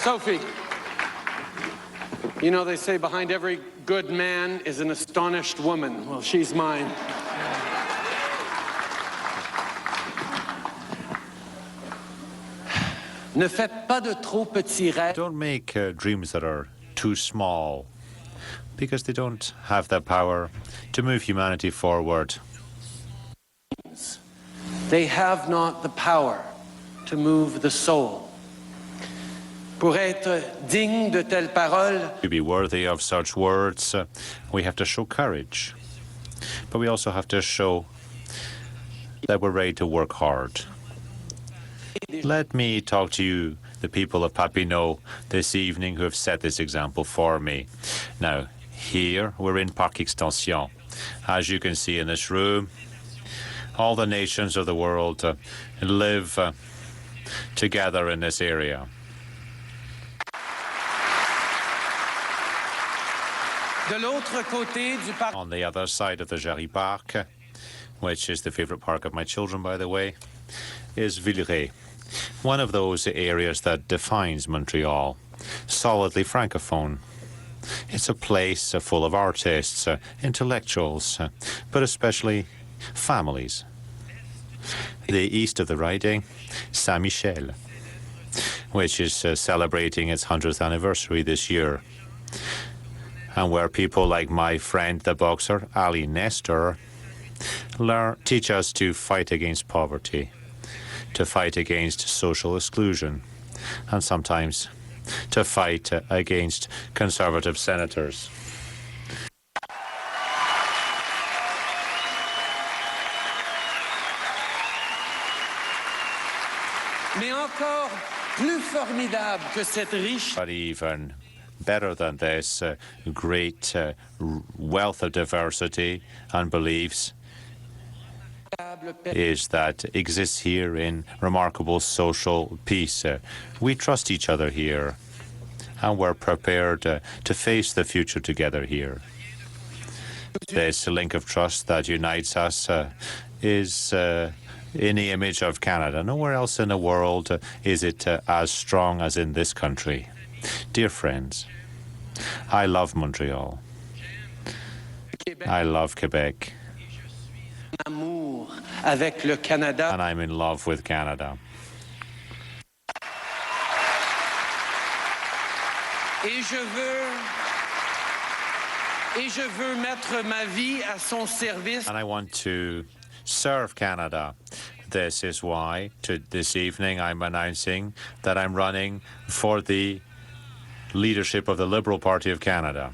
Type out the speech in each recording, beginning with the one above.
Sophie, you know they say behind every good man is an astonished woman. Well, she's mine. Ne faites pas de trop petits rêves. Don't make dreams that are too small, because they don't have the power to move humanity forward. They have not the power to move the soul. Pour être digne de telles paroles, To be worthy of such words, we have to show courage, but we also have to show that we're ready to work hard. Let me talk to you, the people of Papineau, this evening who have set this example for me. Now, here we're in Parc Extension. As you can see in this room, all the nations of the world live together in this area. de l'autre côté du parc. On the other side of the Jarry Park, which is the favorite park of my children, by the way, is Villeray, one of those areas that defines Montreal, solidly francophone. It's a place full of artists, intellectuals, but especially families. The east of the riding, Saint-Michel, which is celebrating its 100th anniversary this year, and where people like my friend, the boxer, Ali Nestor, teach us to fight against poverty, to fight against social exclusion, and sometimes to fight against conservative senators. Mais encore plus formidable que cette riche. But even better than this great wealth of diversity and beliefs is that exists here in remarkable social peace. We trust each other here, and we're prepared to face the future together here. This link of trust that unites us is in the image of Canada. Nowhere else in the world is it as strong as in this country. Dear friends, I love Montreal. I love Quebec. Amour avec le Canada. And I'm in love with Canada. Et je veux mettre ma vie à son service. And I want to serve Canada. This is why this evening I'm announcing that I'm running for the leadership of the Liberal Party of Canada.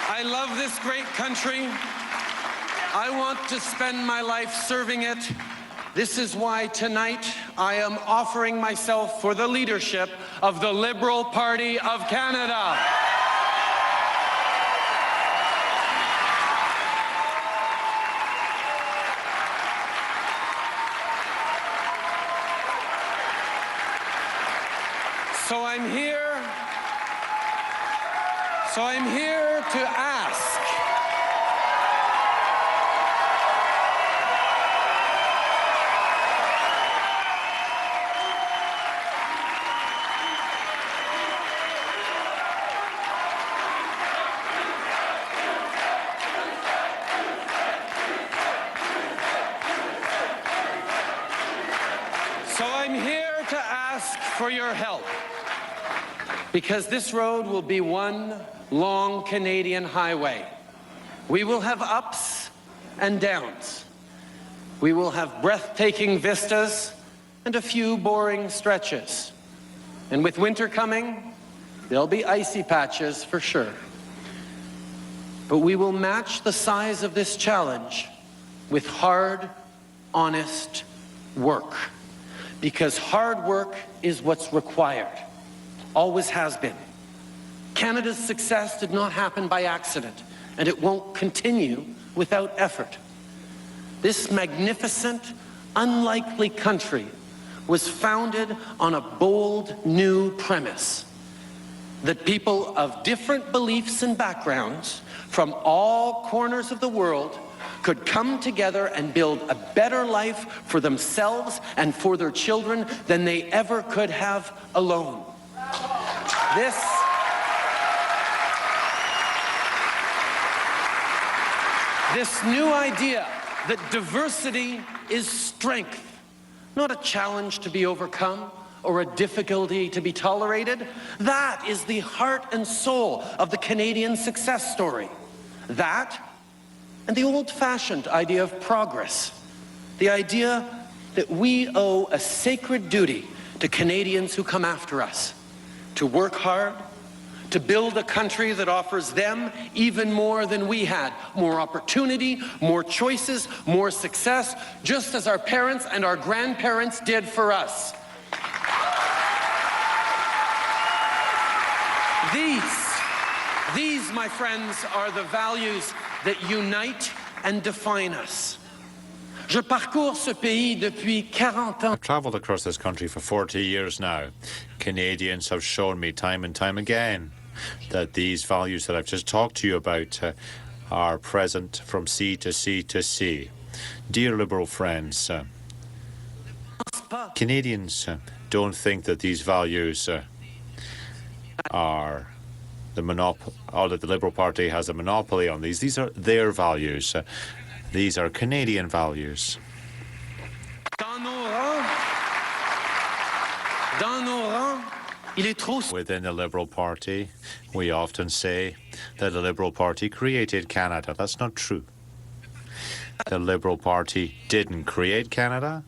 I love this great country. I want to spend my life serving it. This is why tonight I am offering myself for the leadership of the Liberal Party of Canada. So I'm here to ask. So I'm here to ask for your help, because this road will be one long Canadian highway. We will have ups and downs. We will have breathtaking vistas and a few boring stretches. And with winter coming, there'll be icy patches for sure. But we will match the size of this challenge with hard, honest work. Because hard work is what's required. Always has been. Canada's success did not happen by accident, and it won't continue without effort. This magnificent, unlikely country was founded on a bold new premise. that people of different beliefs and backgrounds from all corners of the world could come together and build a better life for themselves and for their children than they ever could have alone. This new idea that diversity is strength, not a challenge to be overcome or a difficulty to be tolerated, that is the heart and soul of the Canadian success story. That and the old-fashioned idea of progress, the idea that we owe a sacred duty to Canadians who come after us, to work hard, to build a country that offers them even more than we had, more opportunity, more choices, more success, just as our parents and our grandparents did for us. These, my friends, are the values that unite and define us. Je parcours ce pays depuis 40 ans. I've travelled across this country for 40 years now. Canadians have shown me time and time again that these values that I've just talked to you about are present from sea to sea to sea. Dear Liberal friends, Canadians don't think that these values are the monopoly, or that the Liberal Party has a monopoly on these. These are their values. These are Canadian values. Within the Liberal Party, we often say that the Liberal Party created Canada. That's not true. The Liberal Party didn't create Canada.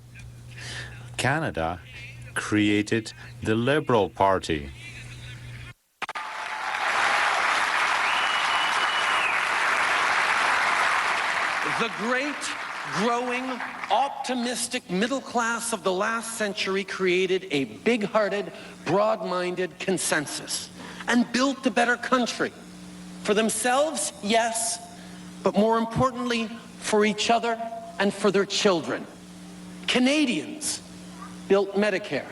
Canada created the Liberal Party. The great, growing, optimistic middle class of the last century created a big-hearted, broad-minded consensus and built a better country. For themselves, yes, but more importantly, for each other and for their children. Canadians built Medicare.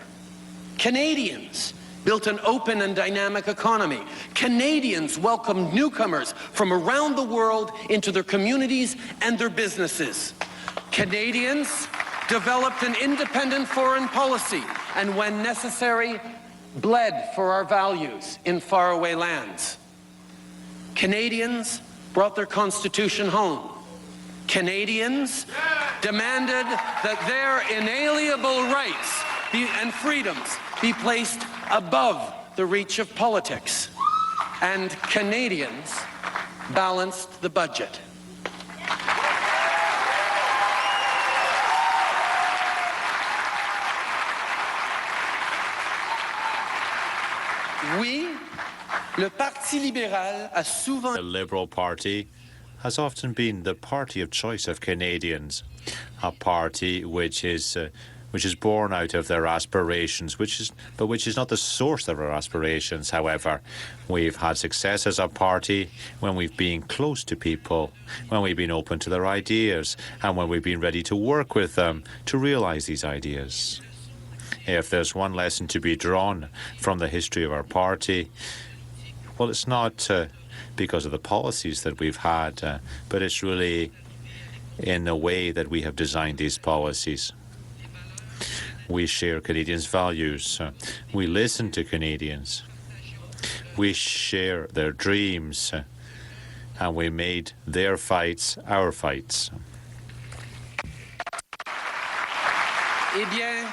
Canadians built an open and dynamic economy. Canadians welcomed newcomers from around the world into their communities and their businesses. Canadians developed an independent foreign policy and, when necessary, bled for our values in faraway lands. Canadians brought their Constitution home. Canadians demanded that their inalienable rights and freedoms be placed above the reach of politics. And Canadians balanced the budget. Oui, le Parti libéral a souvent... The Liberal Party has often been the party of choice of Canadians, a party which is born out of their aspirations, but which is not the source of our aspirations. However, we've had success as a party when we've been close to people, when we've been open to their ideas, and when we've been ready to work with them to realize these ideas. If there's one lesson to be drawn from the history of our party, well, it's not because of the policies that we've had, but it's really in the way that we have designed these policies. We share Canadians' values. We listen to Canadians. We share their dreams. And we made their fights our fights. Eh bien,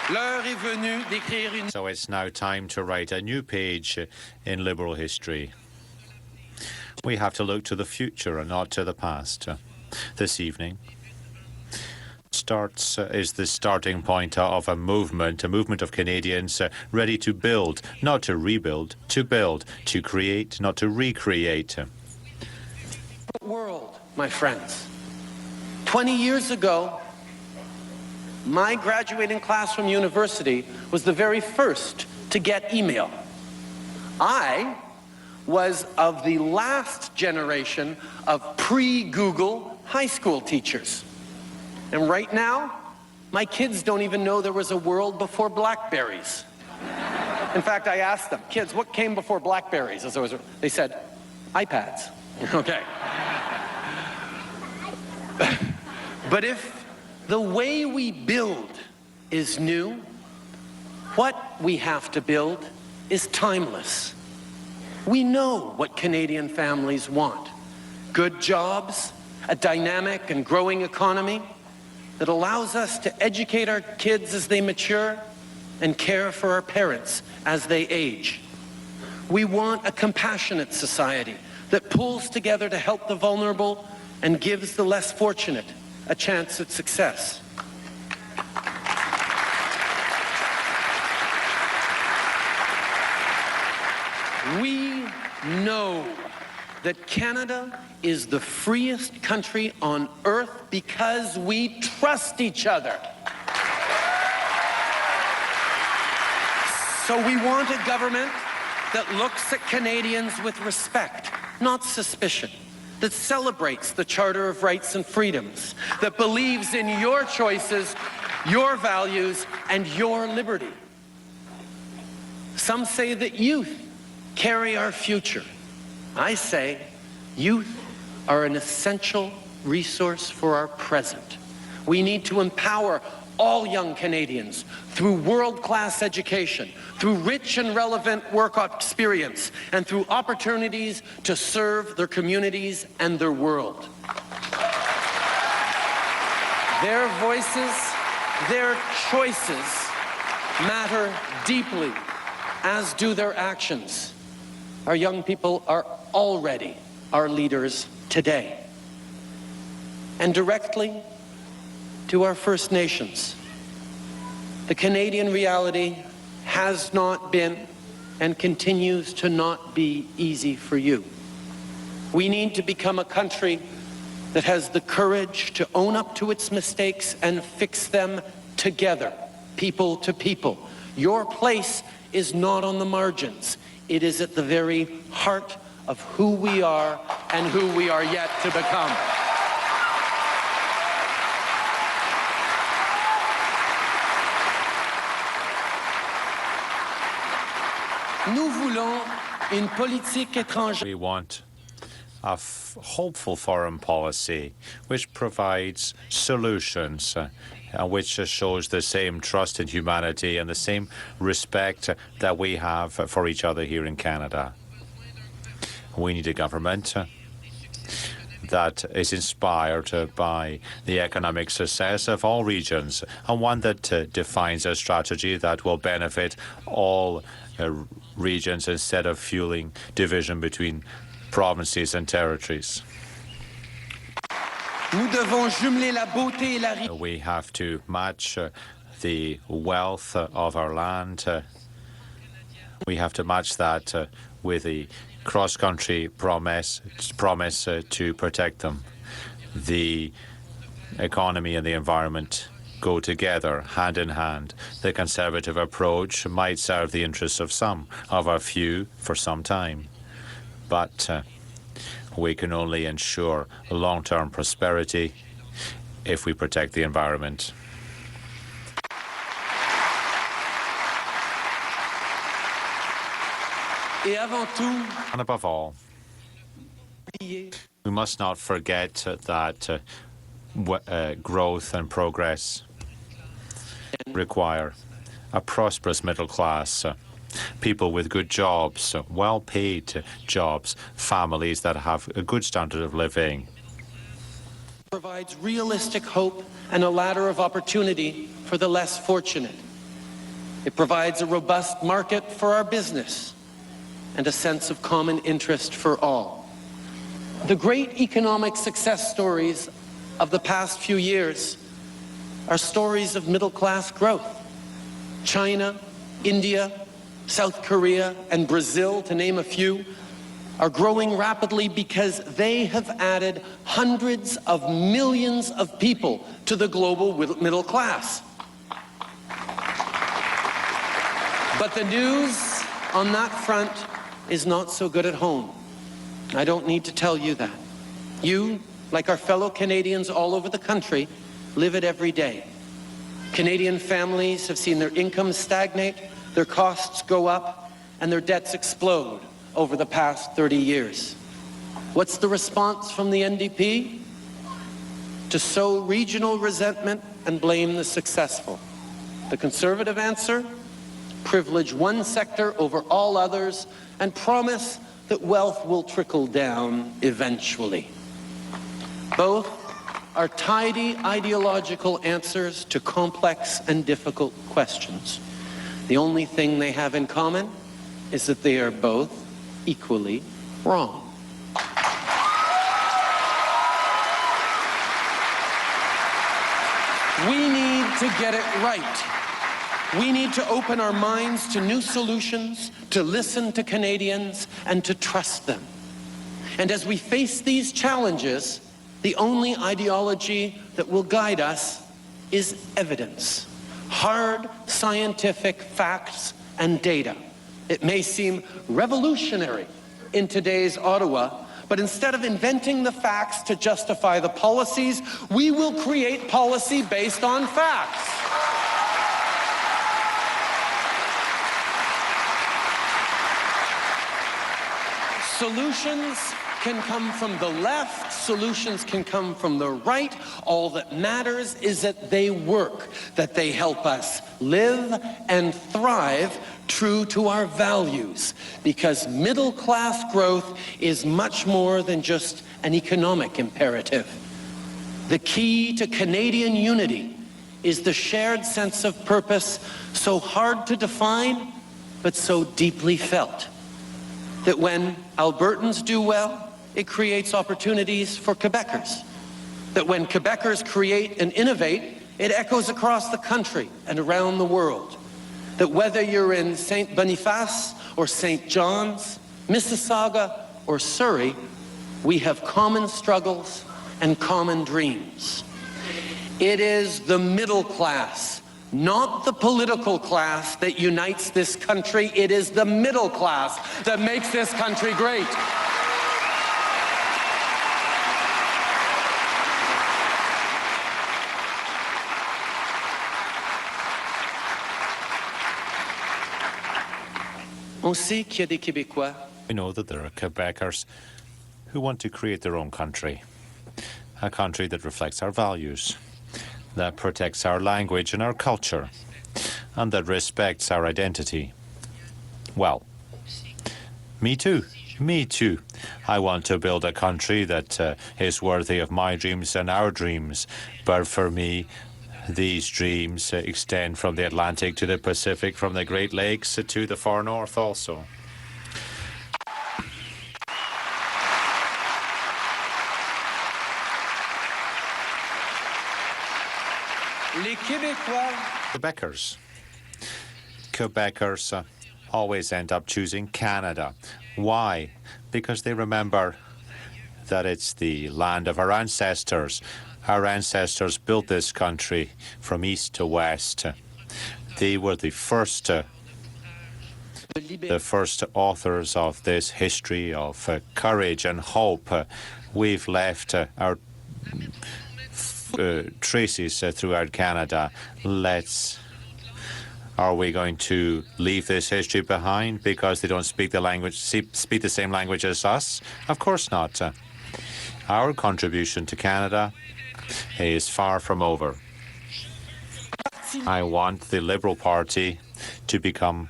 l'heure est venue d'écrire une... So it's now time to write a new page in Liberal history. We have to look to the future and not to the past. This evening is the starting point of a movement of Canadians ready to build, not to rebuild, to build, to create, not to recreate. World, my friends. 20 years ago, my graduating class from university was the very first to get email. I was of the last generation of pre-Google high school teachers. And right now, my kids don't even know there was a world before BlackBerries. In fact, I asked them, kids, what came before Blackberries? They said, iPads. Okay. But if the way we build is new, what we have to build is timeless. We know what Canadian families want. Good jobs, a dynamic and growing economy that allows us to educate our kids as they mature and care for our parents as they age. We want a compassionate society that pulls together to help the vulnerable and gives the less fortunate a chance at success. We know that Canada is the freest country on earth because we trust each other. So we want a government that looks at Canadians with respect, not suspicion, that celebrates the Charter of Rights and Freedoms, that believes in your choices, your values, and your liberty. Some say that youth carry our future. I say youth are an essential resource for our present. We need to empower all young Canadians through world-class education, through rich and relevant work experience, and through opportunities to serve their communities and their world. Their voices, their choices matter deeply, as do their actions. Our young people are already our leaders today. And directly to our First Nations, the Canadian reality has not been and continues to not be easy for you. We need to become a country that has the courage to own up to its mistakes and fix them together, people to people. Your place is not on the margins. It is at the very heart of who we are and who we are yet to become. Nous voulons une politique étrangère. We want a hopeful foreign policy which provides solutions, which shows the same trust in humanity and the same respect that we have for each other here in Canada. We need a government that is inspired by the economic success of all regions, and one that defines a strategy that will benefit all regions instead of fueling division between provinces and territories. Nous devons jumeler la beauté et la We have to match the wealth of our land. We have to match that with the cross-country promise to protect them. The economy and the environment go together, hand in hand. The conservative approach might serve the interests of some, of a few, for some time. But we can only ensure long-term prosperity if we protect the environment. Et avant tout, And above all, we must not forget that growth and progress require a prosperous middle class, people with good jobs, well-paid jobs, families that have a good standard of living. provides realistic hope and a ladder of opportunity for the less fortunate. It provides a robust market for our business and a sense of common interest for all. The great economic success stories of the past few years are stories of middle-class growth. China, India, South Korea, and Brazil, to name a few, are growing rapidly because they have added hundreds of millions of people to the global middle class. But the news on that front is not so good at home. I don't need to tell you that. You, like our fellow Canadians all over the country, live it every day. Canadian families have seen their incomes stagnate, their costs go up, and their debts explode over the past 30 years. What's the response from the NDP? To sow regional resentment and blame the successful. The Conservative answer? Privilege one sector over all others and promise that wealth will trickle down eventually. Both are tidy ideological answers to complex and difficult questions. The only thing they have in common is that they are both equally wrong. We need to get it right. We need to open our minds to new solutions, to listen to Canadians, and to trust them. And as we face these challenges, the only ideology that will guide us is evidence. Hard scientific facts and data. It may seem revolutionary in today's Ottawa, but instead of inventing the facts to justify the policies, we will create policy based on facts. Solutions can come from the left, solutions can come from the right. All that matters is that they work, that they help us live and thrive true to our values, because middle-class growth is much more than just an economic imperative. The key to Canadian unity is the shared sense of purpose, so hard to define, but so deeply felt, that when Albertans do well, it creates opportunities for Quebecers. That when Quebecers create and innovate, it echoes across the country and around the world. That whether you're in St. Boniface or St. John's, Mississauga or Surrey, we have common struggles and common dreams. It is the middle class, not the political class, that unites this country. It is the middle class that makes this country great. We know that there are Quebecers who want to create their own country, a country that reflects our values, that protects our language and our culture, and that respects our identity. Well, me too. Me too. I want to build a country that is worthy of my dreams and our dreams, but for me, these dreams extend from the Atlantic to the Pacific, from the Great Lakes to the far north also. Quebecers always end up choosing Canada. Why? Because they remember that it's the land of our ancestors. Our ancestors built this country from east to west. They were the first authors of this history of courage and hope. We've left our traces throughout Canada. Are we going to leave this history behind because they don't speak the same language as us? Of course not. Our contribution to Canada is far from over. I want the Liberal Party to become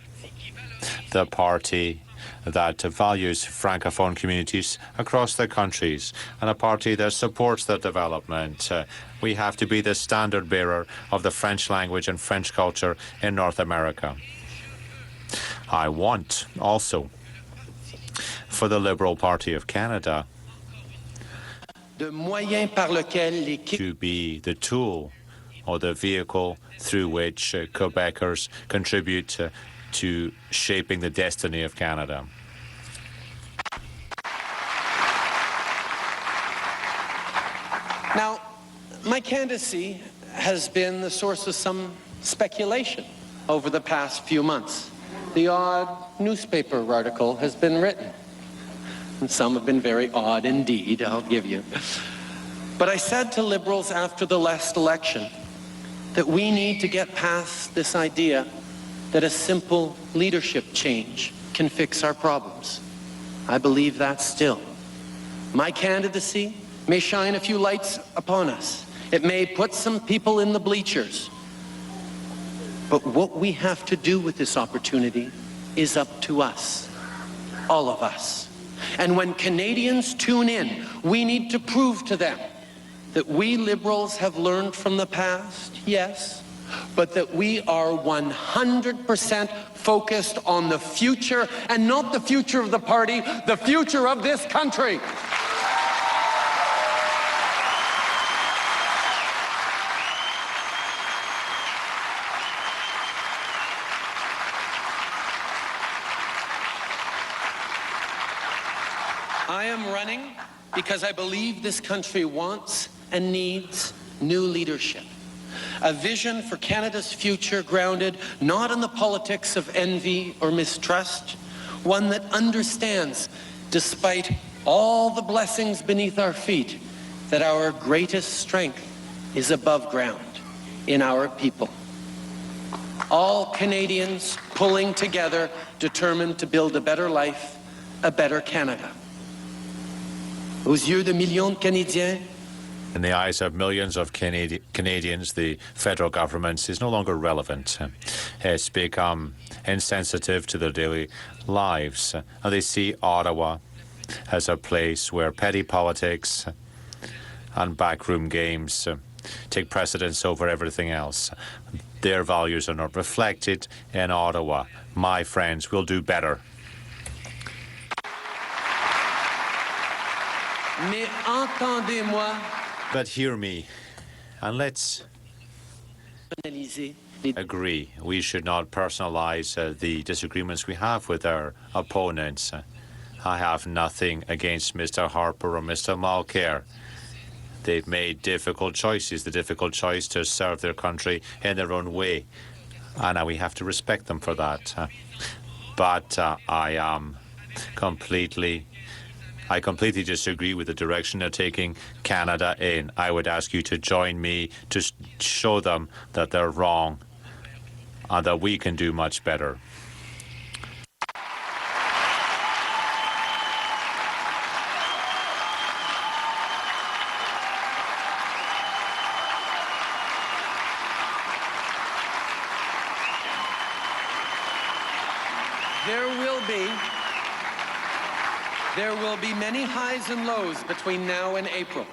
the party that values Francophone communities across the countries, and a party that supports their development. We have to be the standard bearer of the French language and French culture in North America. I want also for the Liberal Party of Canada to be the tool or the vehicle through which Quebecers contribute to shaping the destiny of Canada. Now, my candidacy has been the source of some speculation over the past few months. The odd newspaper article has been written. And some have been very odd indeed, I'll give you. But I said to Liberals after the last election that we need to get past this idea that a simple leadership change can fix our problems. I believe that still. My candidacy may shine a few lights upon us. It may put some people in the bleachers. But what we have to do with this opportunity is up to us, all of us. And when Canadians tune in, we need to prove to them that we Liberals have learned from the past, yes, but that we are 100% focused on the future, and not the future of the party, the future of this country. I am running because I believe this country wants and needs new leadership. A vision for Canada's future grounded not in the politics of envy or mistrust, one that understands, despite all the blessings beneath our feet, that our greatest strength is above ground, in our people. All Canadians pulling together, determined to build a better life, a better Canada. Aux yeux de millions de Canadiens, in the eyes of millions of Canadians, the federal government is no longer relevant. It's become insensitive to their daily lives. And they see Ottawa as a place where petty politics and backroom games take precedence over everything else. Their values are not reflected in Ottawa. My friends will do better. Mais entendez-moi. But hear me, and let's agree. We should not personalize the disagreements we have with our opponents. I have nothing against Mr. Harper or Mr. Mulcair. They've made difficult choices, the difficult choice to serve their country in their own way, and we have to respect them for that. But I completely disagree with the direction they're taking Canada in. I would ask you to join me to show them that they're wrong and that we can do much better. There will be many highs and lows between now and April.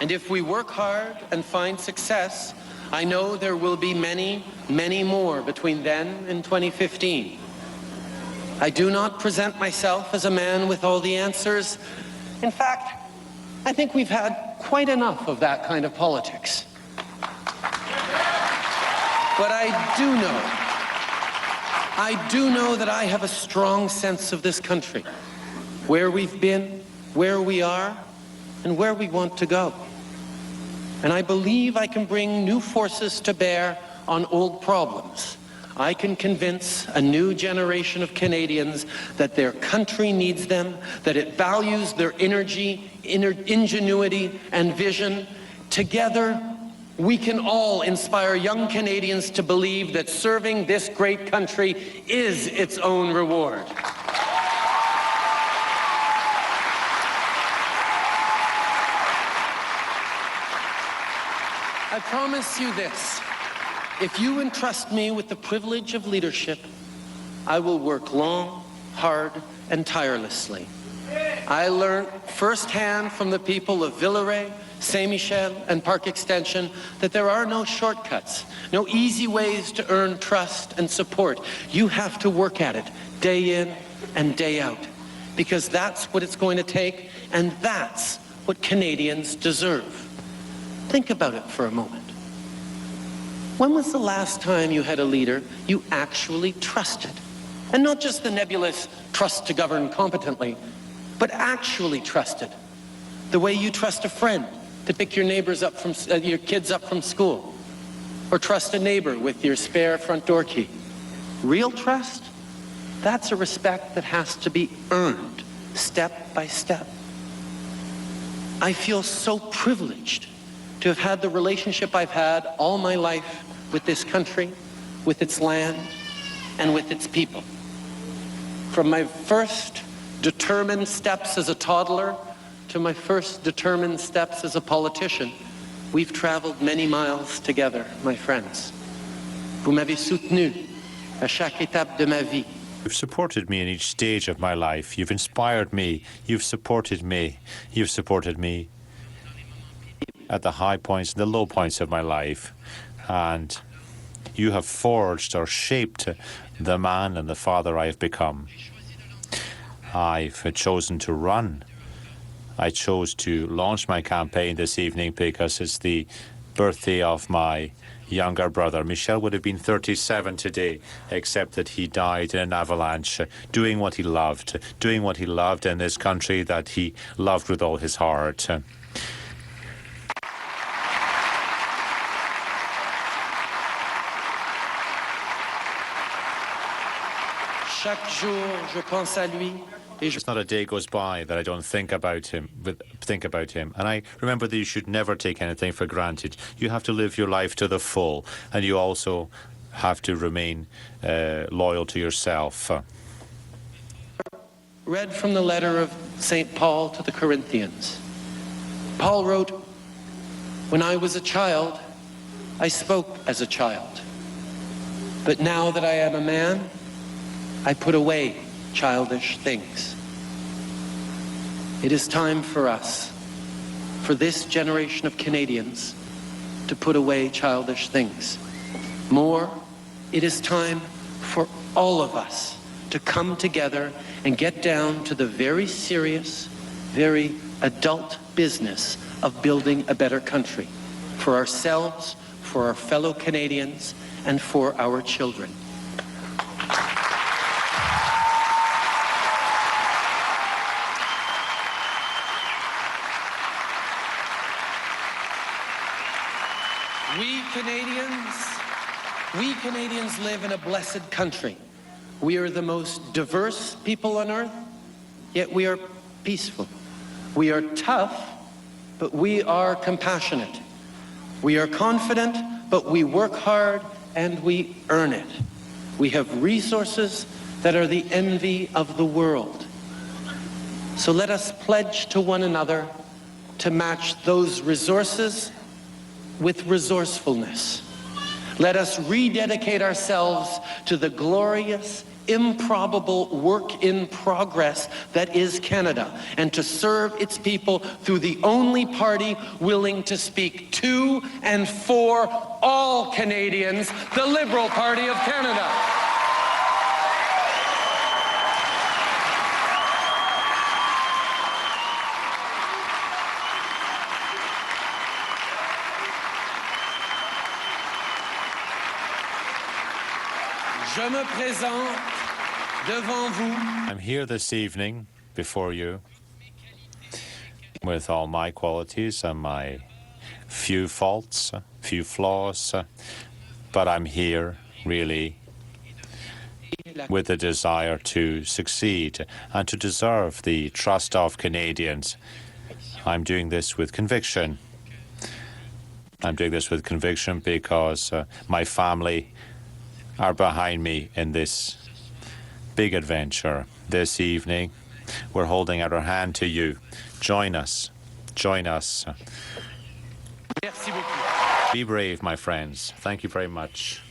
And if we work hard and find success, I know there will be many, many more between then and 2015. I do not present myself as a man with all the answers. In fact, I think we've had quite enough of that kind of politics. But I do know that I have a strong sense of this country, where we've been, where we are, and where we want to go. And I believe I can bring new forces to bear on old problems. I can convince a new generation of Canadians that their country needs them, that it values their energy, ingenuity, and vision. Together, we can all inspire young Canadians to believe that serving this great country is its own reward. I promise you this, if you entrust me with the privilege of leadership, I will work long, hard, and tirelessly. I learned firsthand from the people of Villeray, Saint-Michel, and Park Extension that there are no shortcuts, no easy ways to earn trust and support. You have to work at it day in and day out, because that's what it's going to take, and that's what Canadians deserve. Think about it for a moment. When was the last time you had a leader you actually trusted? And not just the nebulous trust to govern competently, but actually trusted. The way you trust a friend to pick your neighbors up from your kids up from school, or trust a neighbor with your spare front door key. Real trust? That's a respect that has to be earned step by step. I feel so privileged to have had the relationship I've had all my life with this country, with its land, and with its people. From my first determined steps as a toddler to my first determined steps as a politician, we've traveled many miles together, my friends. Vous m'avez soutenu à chaque étape de ma vie. You've supported me in each stage of my life. You've inspired me. You've supported me. You've supported me at the high points and the low points of my life. And you have forged or shaped the man and the father I have become. I've chosen to run. I chose to launch my campaign this evening because it's the birthday of my younger brother. Michel would have been 37 today, except that he died in an avalanche, doing what he loved in this country that he loved with all his heart. Chaque jour, je pense à lui. It's not a day goes by that I don't think about him. And I remember that you should never take anything for granted. You have to live your life to the full, and you also have to remain loyal to yourself. Read from the letter of St. Paul to the Corinthians. Paul wrote, "When I was a child, I spoke as a child. But now that I am a man, I put away childish things." It is time for us, for this generation of Canadians, to put away childish things. More, it is time for all of us to come together and get down to the very serious, very adult business of building a better country for ourselves, for our fellow Canadians, and for our children. We Canadians live in a blessed country. We are the most diverse people on earth, yet we are peaceful. We are tough, but we are compassionate. We are confident, but we work hard and we earn it. We have resources that are the envy of the world. So let us pledge to one another to match those resources with resourcefulness. Let us rededicate ourselves to the glorious, improbable work in progress that is Canada, and to serve its people through the only party willing to speak to and for all Canadians, the Liberal Party of Canada. Je me présente devant vous. I'm here this evening before you with all my qualities and my few faults, few flaws, but I'm here really with the desire to succeed and to deserve the trust of Canadians. I'm doing this with conviction. I'm doing this with conviction because my family are behind me in this big adventure. This evening, we're holding out our hand to you. Join us. Join us. Merci beaucoup. Be brave, my friends. Thank you very much.